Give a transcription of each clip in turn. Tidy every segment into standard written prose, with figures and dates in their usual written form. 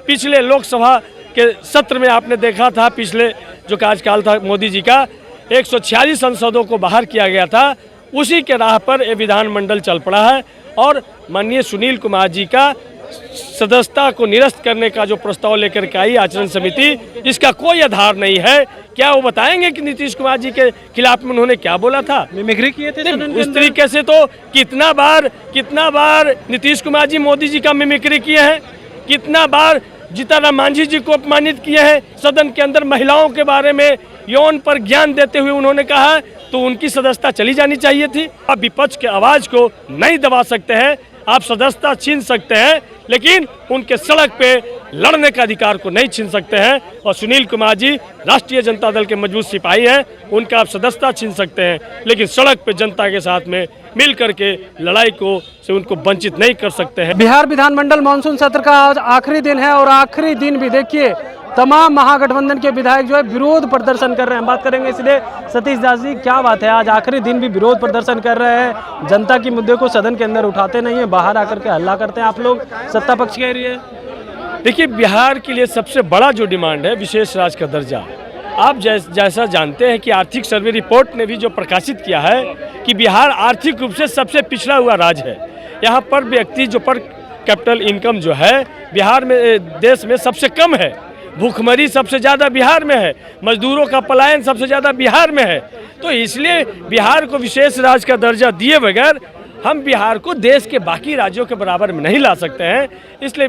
पिछले लोकसभा के सत्र में आपने देखा था, पिछले जो कार्यकाल था मोदी जी का, 146 सांसदों को बाहर किया गया था। उसी के राह पर ये विधानमंडल चल पड़ा है और माननीय सुनील कुमार जी का सदस्यता को निरस्त करने का जो प्रस्ताव लेकर के आई आचरण समिति, इसका कोई आधार नहीं है। क्या वो बताएंगे कि नीतीश कुमार जी के खिलाफ में उन्होंने क्या बोला था? मिमिक्री किए थे उस तरीके से तो कितना बार नीतीश कुमार जी मोदी जी का मिमिक्री किए हैं, कितना बार जीतन राम मांझी जी को अपमानित किए हैं। सदन के अंदर महिलाओं के बारे में यौन पर ज्ञान देते हुए उन्होंने कहा तो उनकी सदस्यता चली जानी चाहिए थी। आप विपक्ष के आवाज को नहीं दबा सकते हैं, आप सदस्यता छीन सकते हैं, लेकिन उनके सड़क पे लड़ने का अधिकार को नहीं छीन सकते हैं। और सुनील कुमार जी राष्ट्रीय जनता दल के मजबूत सिपाही हैं, उनका आप सदस्यता छीन सकते हैं, लेकिन सड़क पे जनता के साथ में मिल करके लड़ाई को से उनको वंचित नहीं कर सकते हैं। बिहार विधानमंडल मानसून सत्र का आज आखिरी दिन है और आखिरी दिन भी देखिए तमाम महागठबंधन के विधायक जो है विरोध प्रदर्शन कर रहे हैं। बात करेंगे इसलिए सतीश दास जी, क्या बात है, आज आखिरी दिन भी विरोध प्रदर्शन कर रहे हैं, जनता की मुद्दे को सदन के अंदर उठाते नहीं है, बाहर आकर के हल्ला करते हैं, आप लोग सत्ता पक्ष कह रही है। देखिए, बिहार के लिए सबसे बड़ा जो डिमांड है विशेष राज्य का दर्जा। आप जैसा जानते हैं कि आर्थिक सर्वे रिपोर्ट ने भी जो प्रकाशित किया है कि बिहार आर्थिक रूप से सबसे पिछड़ा हुआ राज्य है। यहाँ पर व्यक्ति जो पर कैपिटल इनकम जो है बिहार में देश में सबसे कम है, भूखमरी सबसे ज़्यादा बिहार में है, मजदूरों का पलायन सबसे ज़्यादा बिहार में है। तो इसलिए बिहार को विशेष राज्य का दर्जा दिए बगैर हम बिहार को देश के बाकी राज्यों के बराबर में नहीं ला सकते हैं। इसलिए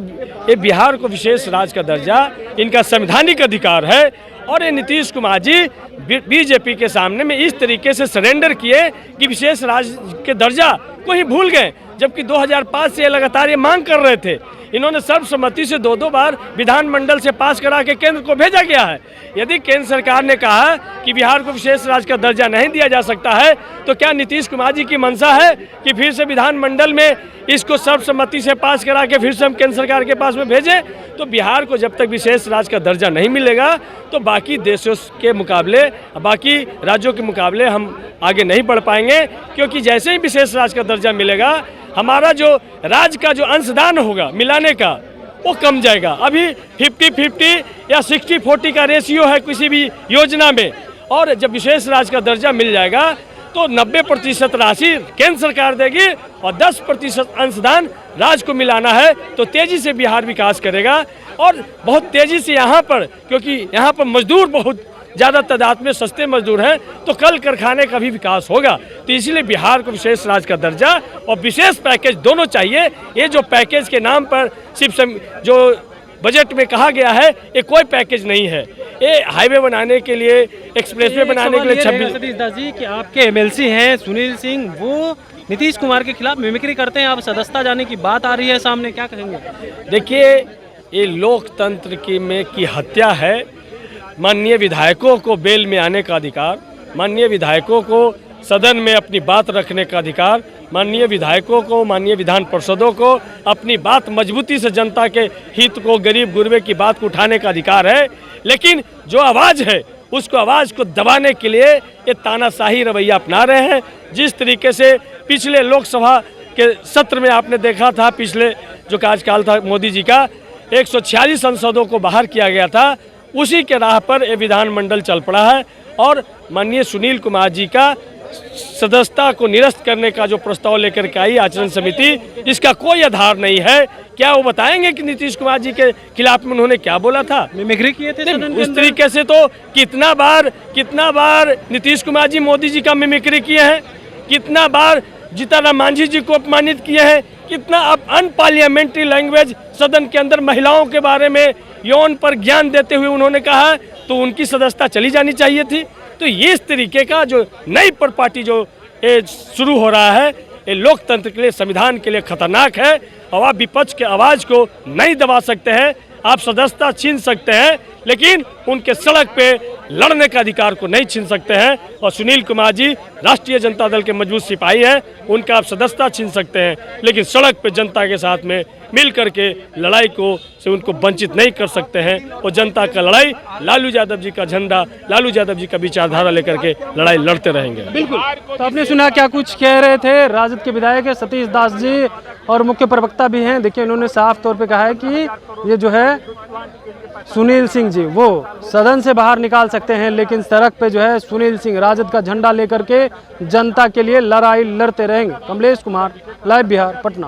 ये बिहार को विशेष राज्य का दर्जा इनका संवैधानिक अधिकार है। और ये नीतीश कुमार जी बीजेपी के सामने में इस तरीके से सरेंडर किए कि विशेष राज्य के दर्जा को ही भूल गए, जबकि 2005 से लगातार ये मांग कर रहे थे। इन्होंने सर्वसम्मति से दो बार विधानमंडल से पास करा के केंद्र को भेजा गया है। यदि केंद्र सरकार ने कहा कि बिहार को विशेष राज्य का दर्जा नहीं दिया जा सकता है, तो क्या नीतीश कुमार जी की मंशा है कि फिर से विधानमंडल में इसको सर्वसम्मति से पास करा के फिर से हम केंद्र सरकार के पास में भेजें? तो बिहार को जब तक विशेष राज्य का दर्जा नहीं मिलेगा तो बाकी देशों के मुकाबले, बाकी राज्यों के मुकाबले हम आगे नहीं बढ़ पाएंगे, क्योंकि जैसे ही विशेष राज्य का दर्जा मिलेगा हमारा जो राज्य का जो अंशदान होगा मिलाने का वो कम जाएगा। अभी 50-50 या 60-40 का रेशियो है किसी भी योजना में, और जब विशेष राज्य का दर्जा मिल जाएगा तो 90% राशि केंद्र सरकार देगी और 10% अंशदान राज्य को मिलाना है। तो तेजी से बिहार विकास करेगा और बहुत तेजी से यहाँ पर, क्योंकि यहाँ पर मजदूर बहुत ज़्यादा तादाद में सस्ते मजदूर हैं, तो कल कारखाने का भी विकास होगा। तो इसीलिए बिहार को विशेष राज्य का दर्जा और विशेष पैकेज दोनों चाहिए। ये जो पैकेज के नाम पर सिर्फ जो बजट में कहा गया है ये कोई पैकेज नहीं है। ये हाईवे बनाने के लिए, एक्सप्रेसवे बनाने के लिए 26। सतीश दास जी कि आपके एमएलसी हैं सुनील सिंह, वो नीतीश कुमार के खिलाफ मिमिक्री करते हैं, आप सदस्यता जाने की बात आ रही है सामने, क्या कहेंगे? देखिए, ये लोकतंत्र की हत्या है। माननीय विधायकों को बेल में आने का अधिकार, माननीय विधायकों को सदन में अपनी बात रखने का अधिकार, माननीय विधायकों को, माननीय विधान पार्षदों को अपनी बात मजबूती से जनता के हित को, गरीब गुरबे की बात को उठाने का अधिकार है। लेकिन जो आवाज़ है उसको आवाज़ को दबाने के लिए ये तानाशाही रवैया अपना रहे हैं। जिस तरीके से पिछले लोकसभा के सत्र में आपने देखा था, पिछले जो कार्यकाल था मोदी जी का, 146 सांसदों को बाहर किया गया था। उसी के राह पर ये विधानमंडल चल पड़ा है और माननीय सुनील कुमार जी का सदस्यता को निरस्त करने का जो प्रस्ताव लेकर के आई आचरण समिति, इसका कोई आधार नहीं है। क्या वो बताएंगे कि नीतीश कुमार जी के खिलाफ में उन्होंने क्या बोला था? मिमिक्री किए थे उस तरीके से तो कितना बार नीतीश कुमार जी मोदी जी का मिमिक्री किए हैं, कितना बार जीतन राम मांझी जी को अपमानित किए हैं, कितना अनपार्लियामेंट्री लैंग्वेज सदन के अंदर महिलाओं के बारे में यौन पर ज्ञान देते हुए उन्होंने कहा तो उनकी सदस्यता चली जानी चाहिए थी। तो ये इस तरीके का जो नई पार्टी जो शुरू हो रहा है, ये लोकतंत्र के लिए, संविधान के लिए खतरनाक है। और आप विपक्ष के आवाज़ को नहीं दबा सकते हैं, आप सदस्यता छीन सकते हैं, लेकिन उनके सड़क पे लड़ने का अधिकार को नहीं छीन सकते हैं। और सुनील कुमार जी राष्ट्रीय जनता दल के मजबूत सिपाही हैं, उनका आप सदस्यता छीन सकते हैं, लेकिन सड़क पे जनता के साथ में मिल करके लड़ाई को से उनको वंचित नहीं कर सकते हैं। और जनता का लड़ाई लालू यादव जी का झंडा, लालू यादव जी का विचारधारा लेकर के लड़ाई लड़ते रहेंगे। बिल्कुल। तो आपने सुना क्या कुछ कह रहे थे राजद के विधायक है सतीश दास जी और मुख्य प्रवक्ता भी हैं। देखिए इन्होंने साफ तौर पे कहा है कि ये जो है सुनील सिंह जी वो सदन से बाहर निकाल सकते हैं, लेकिन सड़क पे जो है सुनील सिंह राजद का झंडा लेकर के जनता के लिए लड़ाई लड़ते रहेंगे। कमलेश कुमार, लाइव बिहार, पटना।